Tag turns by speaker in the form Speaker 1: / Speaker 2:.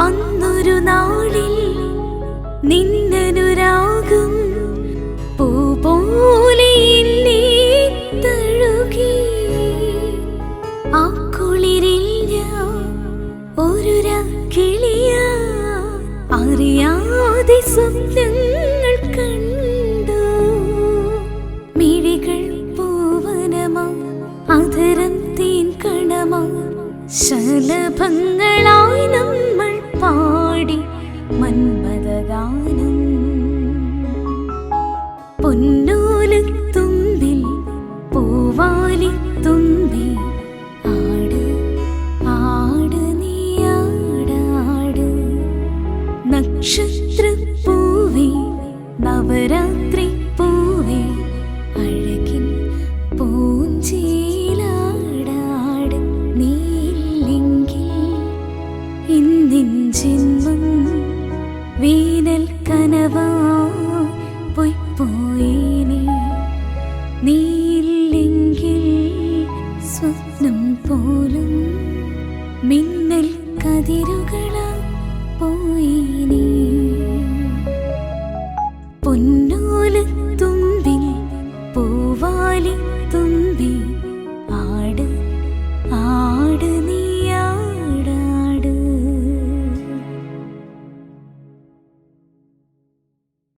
Speaker 1: അന്നൊരു നാളിൽ നിന്നനുരാഗം പൂ പോലെ എന്നെ തഴുകി. ആ കുളിരിൽ ഞാൻ ഒരു കിളിയാ അറിയാതെ സ്വപ്നങ്ങൾ കണ്ടു. മിഴികൾ പൂവനമാ അധരം തേൻ കണമാ ശലഭങ്ങളായി നമ്മൾ പാടി മന്മഥഗാനം. പൊന്നോലത്തുമ്പിൽ പൂവാലിത്തുമ്പി ആട് ആട് നീ ആടാട്. നക്ഷത്രപ്പൂവേ നവരാത്രി പൂവേ അഴകിൻ പൂഞ്ചേലാടാട്. നീയില്ലെങ്കിൽ ഇന്നിൻ ജന്മം വേനൽ കനവാ പോയിപ്പോയേനെ. നീയില്ലെങ്കിൽ സ്വപ്നം പോലും മിന്നൽ കതിരുകളാ പോയേനെ.